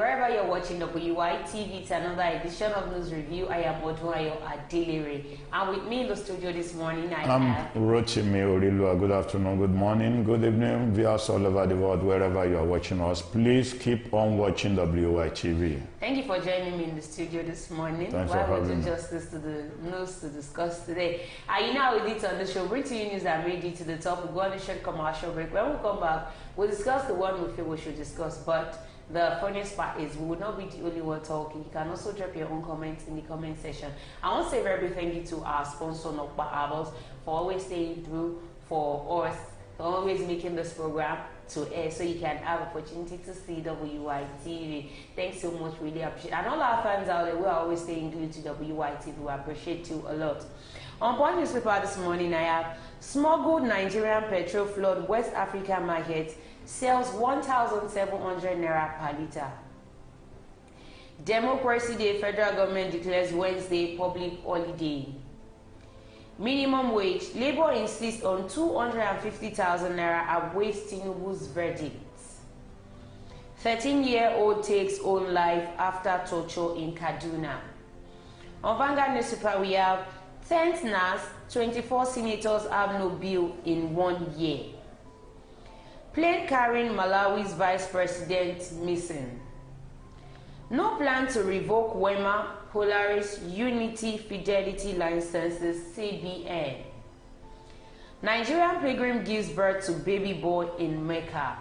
wherever you're watching WYTV. It's another edition of News Review. I am Odunayo Adelere. And with me in the studio this morning, I'm Rochimi Orilua. Good afternoon, good morning, good evening, viewers all over the world, wherever you are watching us. Please keep on watching WYTV. Thank you for joining me in the studio this morning. Thanks for having me. Justice to the news to discuss today. And you know how we did on the show. Bring to you news that made it to the top. We'll go on a short commercial break. When we come back, we'll discuss the one we feel we should discuss. But the funniest part is we will not be the only one talking. You can also drop your own comments in the comment section. I want to say a very big thank you to our sponsor, Mbaya, for always staying through for us, for always making this program to air so you can have opportunity to see WYTV. Thanks so much, really appreciate it. And all our fans out there, we are always staying glued to WYTV. We appreciate you a lot. On Point Newspaper this morning, I have smuggled Nigerian petrol flood West African market sells 1,700 naira per litre. Democracy Day, federal government declares Wednesday public holiday. Minimum wage, Labour insists on 250,000 naira awaits Tinubu's verdict. 13-year-old takes own life after torture in Kaduna. On Vanguard Newspaper, we have 10th NAS, 24 senators have no bill in 1 year. Plane carrying Malawi's vice president missing. No plan to revoke Wema, Polaris, Unity, Fidelity licenses, CBN. Nigerian pilgrim gives birth to baby boy in Mecca.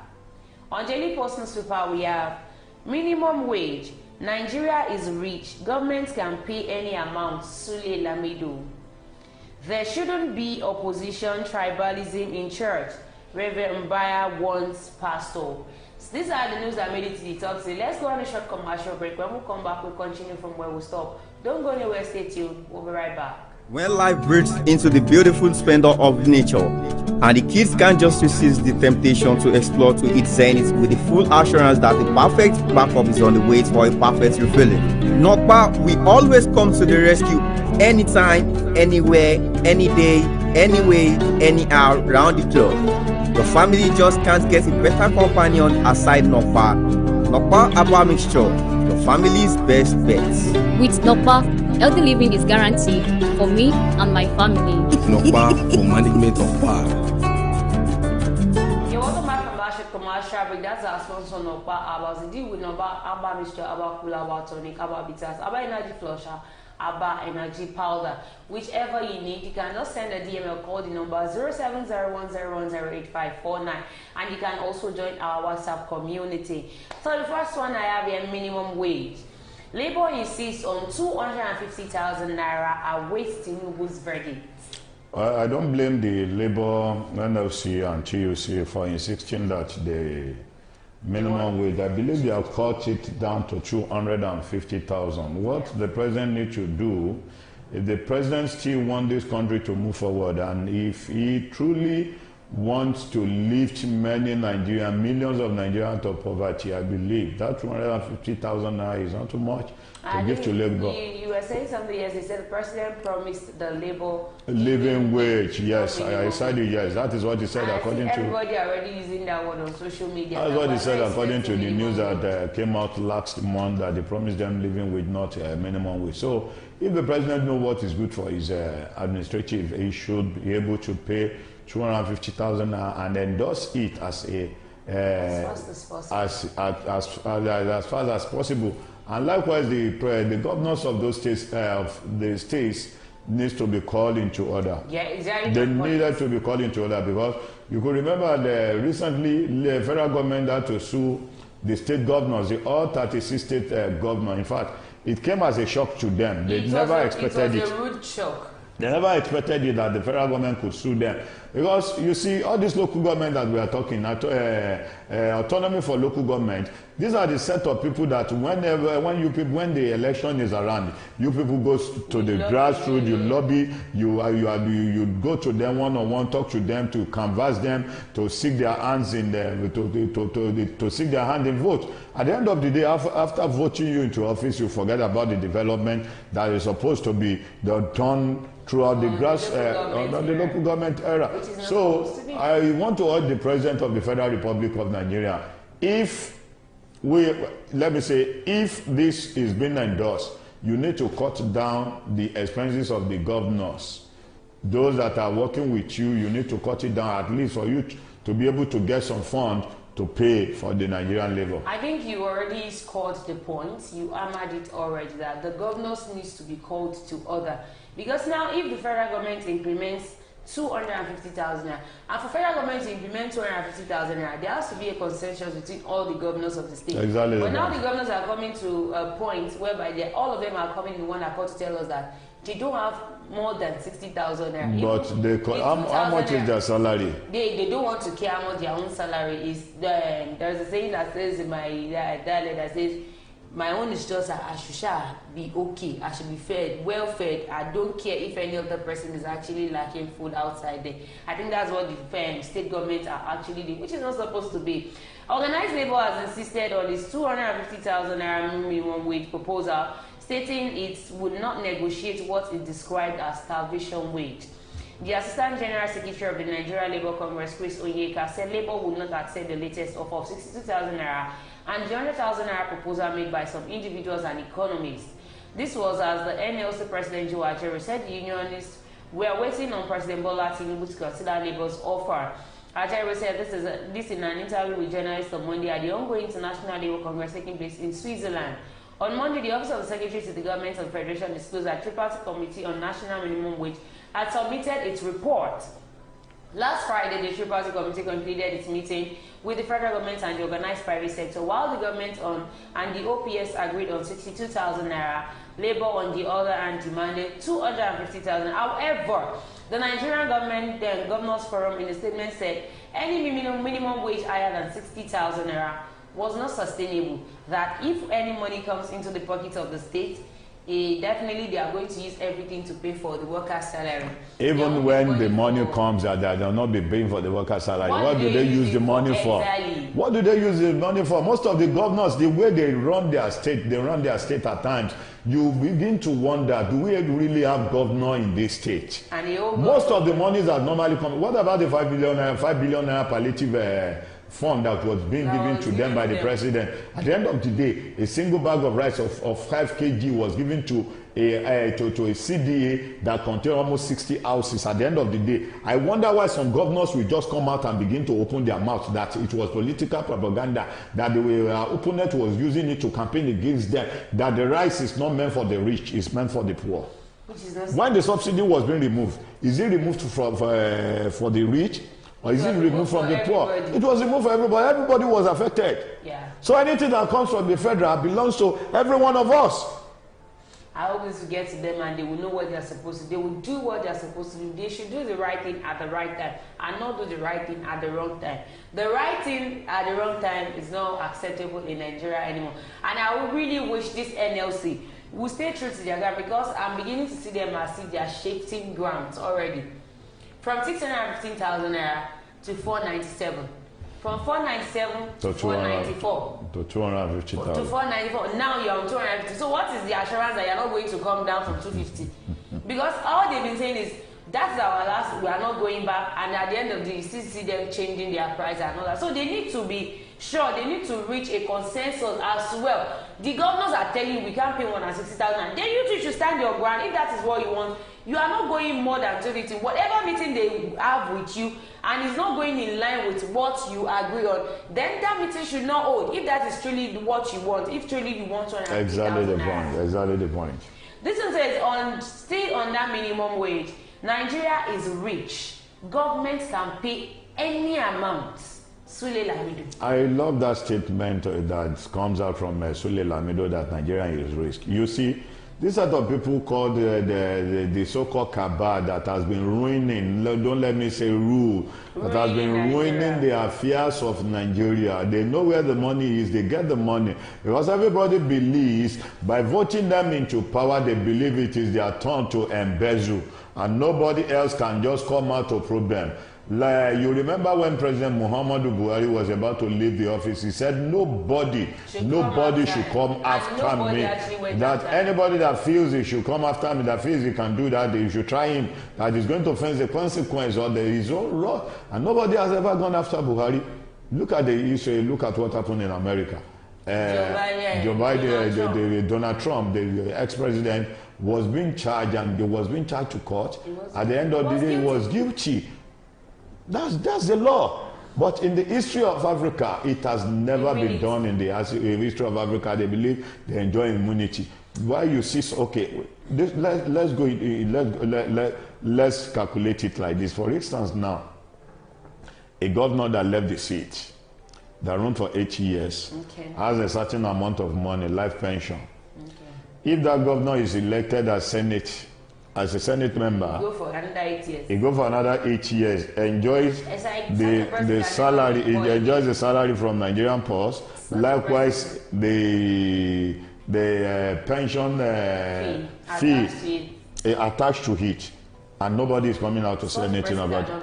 On Daily Post newspaper, we have minimum wage. Nigeria is rich. Government can pay any amount. Sule Lamido. There shouldn't be opposition tribalism in church. Reverend Mbaya warns pastor. So these are the news that made it to the top. So let's go on a short commercial break. When we come back, we'll continue from where we stop. Don't go anywhere, stay tuned. We'll be right back. When life breaks into the beautiful splendor of nature, and the kids can't just resist the temptation to explore to its zenith with the full assurance that the perfect backup is on the way for a perfect refilling. Nokpa, we always come to the rescue anytime, anywhere, any day, anyway, anyhow, round the clock. Your family just can't get a better companion aside Nokpa. Nokpa Abba Mixture, your family's best bet. With Nokpa, healthy living is guaranteed for me and my family. Nokpa for management of power. You're welcome back from that commercial break. That's our sponsor, Nokpa Abba. Indeed, with Nokpa Abba Mixture, Abba Cool, Abba Tonic, Abba Bitters, Abba Energy Flusher, Abba Energy Powder. Whichever you need, you can just send a DM or call the number 0701010859, and you can also join our WhatsApp community. So the first one I have here, minimum wage. Labour insists on 250,000 naira awaits Tinubu's verdict. I don't blame the Labour, NLC and TUC for insisting that the minimum wage, I believe they have cut it down to 250,000. What the president needs to do, if the president still wants this country to move forward, and if he truly wants to lift many Nigerians, millions of Nigerians out of poverty, I believe that 250,000 naira is not too much to give to Labour. You were saying something, yes, he said the president promised the Labour living wage, yes, I said it, yes, that is what he said, according to... Everybody already using that word on social media. That's what he said, according to the news that came out last month, that they promised them living wage, not minimum wage. So, if the president knows what is good for his administrative, he should be able to pay 250,000 and endorse it as a as fast as possible. And likewise, the governors of those states, the states, needs to be called into order. Yeah, exactly. They needed to be called into order because you could remember recently the federal government had to sue the state governors, all 36 state governors. In fact, it came as a shock to them. They never expected it. It was a rude shock. They never expected it that the federal government could sue them. Because you see, all this local government that we are talking, autonomy for local government, these are the set of people that when the election is around, you people go to the grassroots, you lobby, you go to them one-on-one, talk to them, to canvass them, to seek their hands in to seek their hand in vote. At the end of the day, after voting you into office, you forget about the development that is supposed to be done throughout the the local government era. So I want to urge the President of the Federal Republic of Nigeria, if let me say, if this is being endorsed, you need to cut down the expenses of the governors. Those that are working with you, you need to cut it down at least for you to be able to get some fund to pay for the Nigerian labor. I think you already scored the point. You hammered it already that the governors needs to be called to order. Because now if the federal government implements 250,000 naira, and for federal government to implement 250,000 naira, there has to be a consensus between all the governors of the state. Exactly. But now the governors are coming to a point whereby all of them are coming in one accord to tell us that they don't have more than 60,000 naira. But how much is their salary? They don't want to care how much their own salary is. There's a saying that says in my dialect that says, my own is just I should be okay, I should be fed, well fed. I don't care if any other person is actually lacking food outside there. I think that's what the state governments are actually doing, which is not supposed to be. Organized Labour has insisted on its 250,000 naira minimum wage proposal, stating it would not negotiate what is described as starvation wage. The Assistant General Secretary of the Nigeria Labour Congress, Chris Onyeka, said Labour would not accept the latest offer of 62,000 naira and the 100,000 naira proposal made by some individuals and economists. This was as the NLC President Joe Ajero said the unionists were waiting on President Bola Tinubu to consider Labour's offer. Ajero said this in an interview with journalists on Monday at the ongoing International Labour Congress taking place in Switzerland. On Monday, the Office of the Secretary to the Government of the Federation disclosed that the Tripartite Committee on National Minimum Wage had submitted its report. Last Friday, the Tripartite Committee concluded its meeting with the federal government and the organized private sector, while the government and the OPS agreed on 62,000 naira. Labour, on the other hand, demanded 250,000. However, the Nigerian government, the Governors Forum, in a statement said any minimum wage higher than 60,000 naira was not sustainable. That if any money comes into the pockets of the state, definitely they are going to use everything to pay for the workers' salary. Even when the money comes out, they will not be paying for the workers' salary. What do they use the money for? Exactly. What do they use the money for? Most of the governors, the way they run their state at times, you begin to wonder, do we really have governor in this state? And most of the monies that normally come, what about the 5 billion naira palliative fund that was being given to them by the president? At the end of the day, a single bag of rice of 5 kg was given to a CDA that contained almost 60 houses. At the end of the day, I wonder why some governors will just come out and begin to open their mouths that it was political propaganda, that the opponent was using it to campaign against them, that the rice is not meant for the rich, it's meant for the poor. When the subsidy was being removed, is it removed for the rich? Or is it removed from the poor? It was removed for everybody. Everybody was affected. Yeah. So anything that comes from the federal belongs to every one of us. I always get to them and they will know what they are supposed to do. They will do what they are supposed to do. They should do the right thing at the right time and not do the right thing at the wrong time. The right thing at the wrong time is not acceptable in Nigeria anymore. And I would really wish this NLC will stay true to their ground, because I'm beginning to see them as if they are shifting grounds already. From 615,000 naira to 497. From 497 to 494. To 250,000. To 494. Now you're on 250. So what is the assurance that you're not going to come down from 250? Because all they've been saying is, that's our last, we are not going back, and at the end of the day, you still see them changing their price and all that. So they need to be sure, they need to reach a consensus as well. The governors are telling you we can't pay more than 60,000. Then you two should stand your ground. If that is what you want, you are not going more than 250. Whatever meeting they have with you and it's not going in line with what you agree on, then that meeting should not hold. If that is truly what you want, if truly you want to. Exactly the point. Exactly the point. This one says, still on that minimum wage, Nigeria is rich. Government can pay any amount. Sule Lamido. I love that statement that comes out from Sule Lamido, that Nigeria is rich. You see, this set of people called the so-called cabal that has been ruining, don't let me say rule, that has been ruining the affairs of Nigeria. They know where the money is, they get the money. Because everybody believes, by voting them into power, they believe it is their turn to embezzle. And nobody else can just come out to prove them. Like, you remember when President Muhammadu Buhari was about to leave the office, he said nobody should come after me. That anybody that feels he should come after me, that feels he can do that, he should try him, that he's going to face the consequence of his own wrath. And nobody has ever gone after Buhari. Look at the issue, look at what happened in America. Joe Biden, Donald Trump, the ex-president, was being charged and he was being charged to court. At the end of the day, he was guilty. That's the law. But in the history of Africa, it has never been done in the history of Africa. They believe they enjoy immunity. Why you see, okay, let's calculate it like this. For instance, now, a governor that left the seat, that run for 8 years, has a certain amount of money, life pension. If that governor is elected as a Senate member, go for another 8 years. He go for another 8 years, enjoys the salary, he enjoys the salary from Nigerian Post. Likewise, the pension fee attached to it, and nobody is coming out to say anything about it.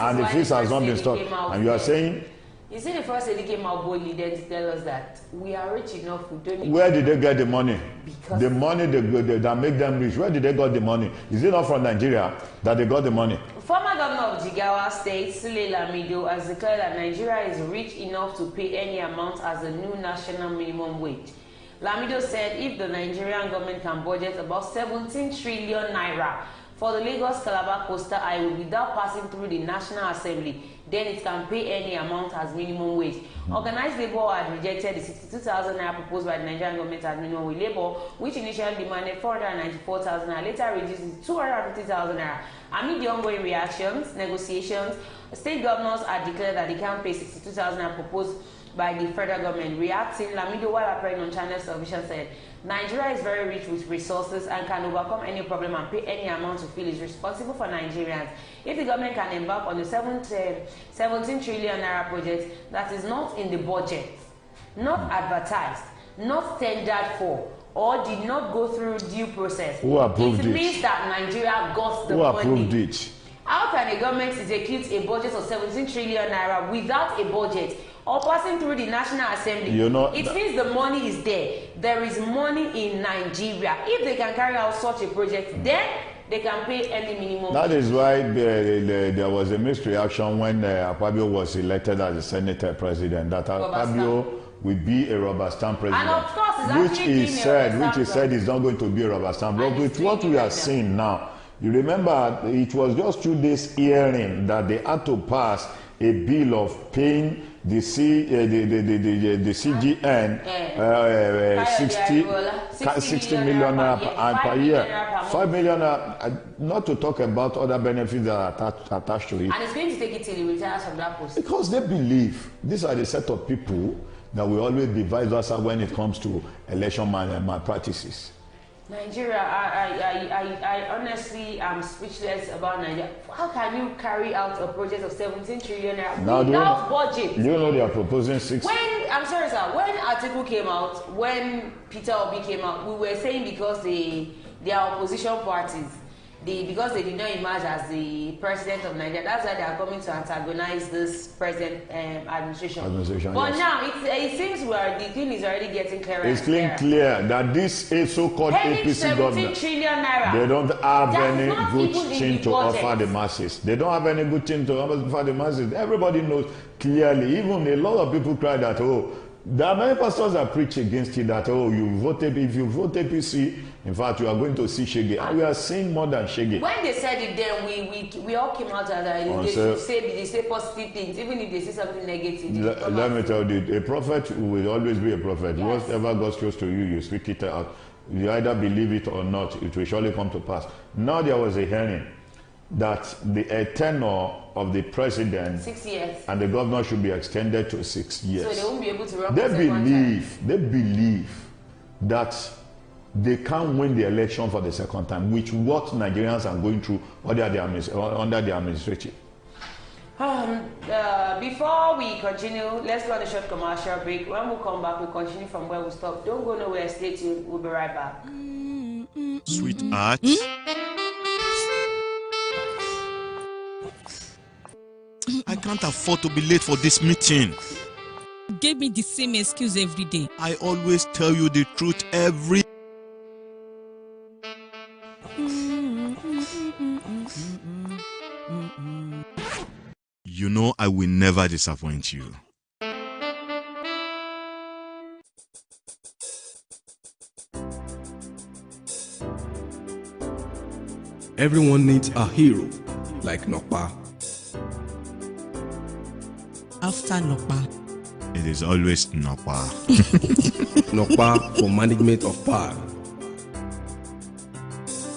And the fees has not been stopped. And you are saying, you see, the first lady came out boldly then to tell us that we are rich enough, we don't need. Where did they get the money? Because the money that make them rich, where did they got the money? Is it not from Nigeria that they got the money? Former governor of Jigawa State, Sule Lamido, has declared that Nigeria is rich enough to pay any amount as a new national minimum wage. Lamido said if the Nigerian government can budget about 17 trillion naira for the Lagos-Calabar Coastal Highway without passing through the National Assembly, then it can pay any amount as minimum wage. Organized Labour had rejected the 62,000 naira proposed by the Nigerian government as minimum wage. Labour, which initially demanded 494,000 naira, later reduced to 250,000 naira. Amid the ongoing negotiations, state governors had declared that they can't pay 62,000 naira proposed by the federal government. Reacting, Lamido, while appearing on channel television, said, Nigeria is very rich with resources and can overcome any problem and pay any amount to feel is responsible for Nigerians. If the government can embark on the 17 trillion naira project that is not in the budget, not advertised, not tendered for, or did not go through due process, who approved it? It means that Nigeria got the money. Who approved it? How can a government execute a budget of 17 trillion naira without a budget or passing through the National Assembly? You know, it means the money is there. There is money in Nigeria. If they can carry out such a project, then they can pay any minimum. That is why there was a mixed reaction when Akpabio was elected as the Senate president, that Akpabio will be a rubber stamp president. And of course, which he said is not going to be a rubber stamp. But with what we are seeing now, you remember it was just 2 days hearing that they had to pass a bill of paying the CGN 60 million per year, 5 million, not to talk about other benefits that are attached to it. And it's going to take it till he retires from that post. Because they believe these are the set of people that will always be vice versa when it comes to election malpractices. Nigeria, I honestly am speechless about Nigeria. How can you carry out a project of 17 trillion without budget? You know they are proposing 6. I'm sorry, sir. When article came out, when Peter Obi came out, we were saying because they are opposition parties, because they did not emerge as the president of Nigeria, that's why they are coming to antagonize this present administration. But yes, now it seems the thing is already getting clearer. It's clear that this so-called APC government, they don't have any good thing to offer the masses. They don't have any good thing to offer the masses. Everybody knows clearly. Even a lot of people cry that, there are many pastors that preach against it, that if you vote APC, in fact you are going to see Shege. And we are seeing more than Shege. When they said it, then we all came out and they say positive things, even if they say something negative. Let me tell you, a prophet will always be a prophet. Yes. Whatever God shows to you, you speak it out. You either believe it or not, it will surely come to pass. Now there was a hearing that the tenure of the president 6 years and the governor should be extended to 6 years. So they won't be able to run. They believe that they can't win the election for the second time, which what Nigerians are going through under the administration. Before we continue, let's go on a short commercial break. When we come back, we'll continue from where we stopped. Don't go nowhere, stay tuned. We'll be right back. Sweetheart. I can't afford to be late for this meeting. You gave me the same excuse every day. I always tell you the truth every... You know I will never disappoint you. Everyone needs a hero like Nokpa. After Nokpa. It is always Nokpa. Nokpa for management of power.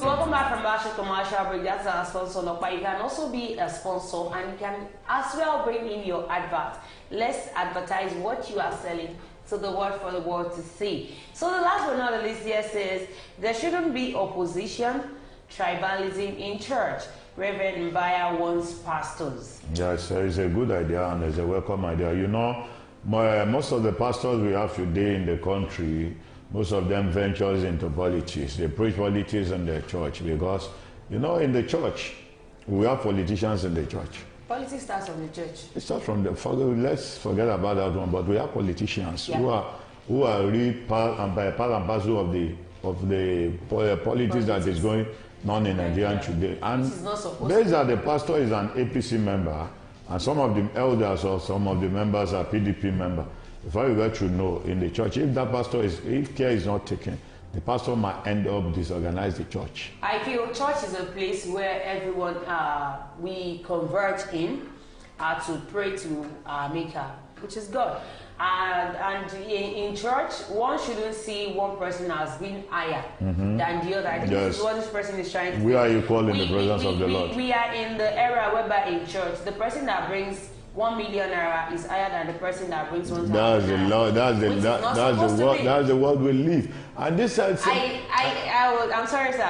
Welcome back from Basha Commercial Break. That's our sponsor, Nokpa. You can also be a sponsor and you can as well bring in your advert. Let's advertise what you are selling to the world for the world to see. So the last but not the least here says there shouldn't be opposition, tribalism in church. Reverend Mbaya warns pastors. Yes, it's a good idea and it's a welcome idea. You know, most of the pastors we have today in the country, most of them ventures into politics. They preach politics in their church because, you know, in the church, we have politicians in the church. Politics starts from the church. It starts from the, let's forget about that one, but we have politicians who are really part and parcel of the politics that is going on in Nigeria today. And based that the pastor is an APC member, and some of the elders or some of the members are PDP member. If I were to know in the church, if that pastor if care is not taken, the pastor might end up disorganize the church. I feel church is a place where everyone we converge in to pray to our Maker, which is God. And in church, one shouldn't see one person as being higher than the other. I think this is what this person is trying to do. We are equal in the presence of the Lord. We are in the era whereby in church, the person that brings 1 million naira is higher than the person that brings 1,000 naira. That's the world we live. And this I'm sorry, sir.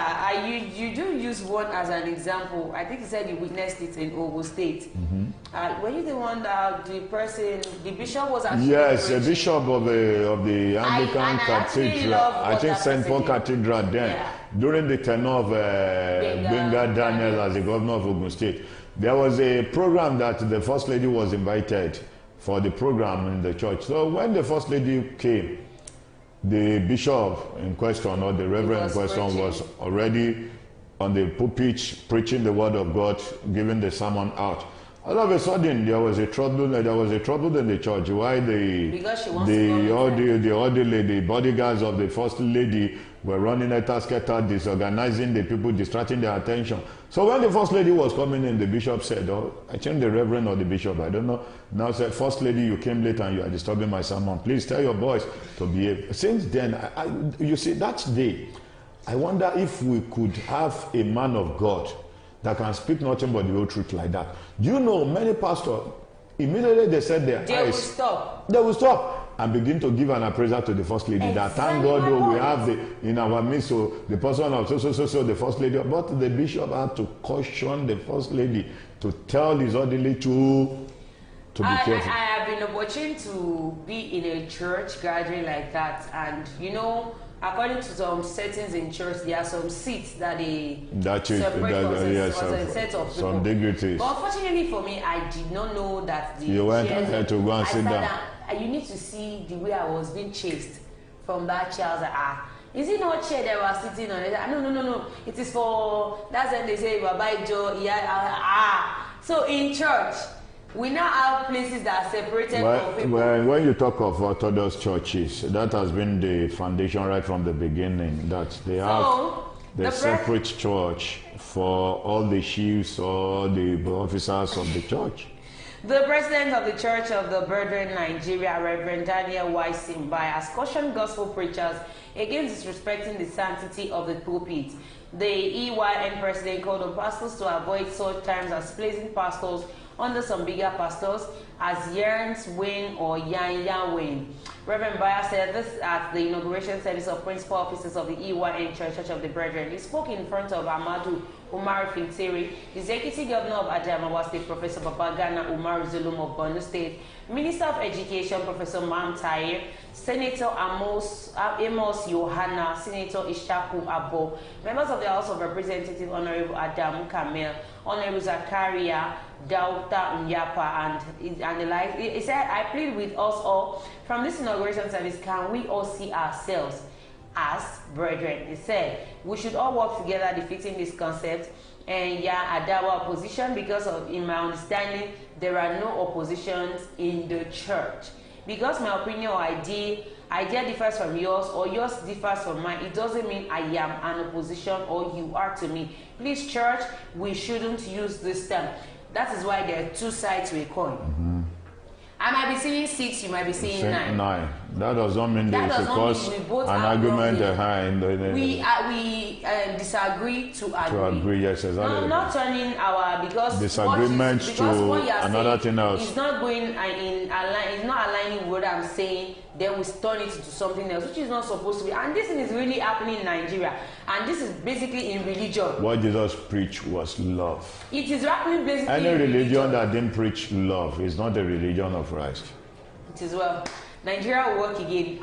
You do use one as an example. I think you said you witnessed it in Ogun State. Were you the one that the bishop was actually? Yes, the bishop of the Anglican Cathedral. I think St. Paul Cathedral then. Yeah. During the tenure of Benga Daniel as the governor of Ogun State. There was a program that the First Lady was invited for the program in the church. So when the First Lady came, the bishop in question or the reverend in question was already on the pulpit preaching the word of God, giving the sermon out. All of a sudden, there was a trouble in the church. Why the bodyguards of the First Lady were running a tasketa, disorganizing the people, distracting their attention. So when the First Lady was coming in, the bishop said, I think the reverend or the bishop, I don't know, now said, First Lady, you came late and you are disturbing my sermon. Please tell your boys to behave. Since then, you see, that day, I wonder if we could have a man of God that can speak nothing but the whole truth like that. Do you know, many pastors, immediately they said their eyes. They will stop and begin to give an appraisal to the First Lady. That thank God we have in our midst the person of so the First Lady. But the bishop had to caution the First Lady to tell his orderly to be careful. I have been watching to be in a church gathering like that, and you know, according to some settings in church, there are some seats that they separate for a set of people. Some dignities. But unfortunately for me, I did not know that the you went ahead to go and sit down. You need to see the way I was being chased from that chair. I was like, is it not chair that was sitting on it? No. It is for, that's when they say, Baba Joe, So in church, we now have places that are separated from people. When you talk of Orthodox churches, that has been the foundation right from the beginning, that they have the separate church for all the chiefs or the officers of the church. The president of the Church of the Brethren Nigeria, Reverend Daniel Mbaya, has cautioned gospel preachers against disrespecting the sanctity of the pulpit. The EYN president called on pastors to avoid such terms as placing pastors under some bigger pastors as Yerns Wayne or Yan Wayne. Reverend Mbaya said this at the inauguration service of principal officers of the EYN Church of the Brethren. He spoke in front of Amadu Umar Fintiri, Executive Governor of Adamawa State, Professor Babagana Umar Zulum of Borno State, Minister of Education, Professor Mam Tahir, Senator Amos Yohana, Senator Ishaku Abo, members of the House of Representatives, Honorable Adamu Kamel, Honorable Zakaria Dauta Nyapa, and the like. He said, I plead with us all from this inauguration service, can we all see ourselves as brethren? He said, we should all work together defeating this concept and Adawa opposition, because in my understanding, there are no oppositions in the church. Because my opinion or idea idea differs from yours or yours differs from mine, it doesn't mean I am an opposition or you are to me. Please, church, we shouldn't use this term. That is why there are two sides to a coin. I might be saying 6, you might be saying 9. That does not mean there is because an argument we disagree to agree. To agree, yes, exactly. No, not turning our disagreement to another thing else. It's not going it's not aligning with what I'm saying. Then we turn it into something else, which is not supposed to be. And this thing is really happening in Nigeria. And this is basically in religion. What Jesus preached was love. It is happening basically any in religion that didn't preach love is not the religion of Christ. It is well. Nigeria will work again.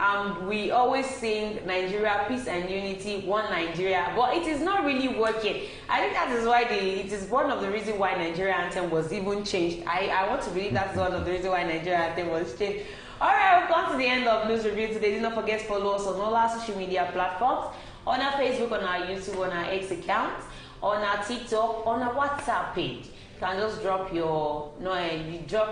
We always sing Nigeria, peace and unity, one Nigeria, but it is not really working. I think that is why it is one of the reasons why Nigeria anthem was even changed. I want to believe that's one of the reasons why Nigeria anthem was changed. Alright, we've come to the end of news review today. Do not forget to follow us on all our social media platforms, on our Facebook, on our YouTube, on our X account, on our TikTok, on our WhatsApp page. You can just drop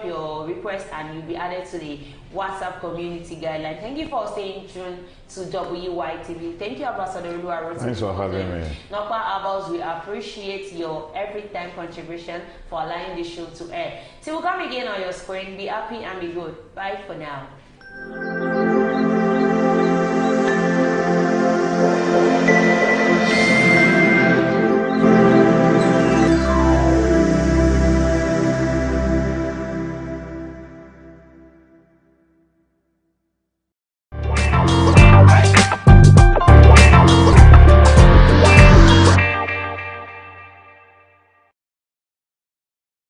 your request and you'll be added to the WhatsApp community guideline. Thank you for staying tuned to WYTV. Thank you, Ambassador Oluwa. Thanks for having me. Nokpa Abels, we appreciate your every time contribution for allowing the show to air. Till we come again on your screen, be happy and be good. Bye for now.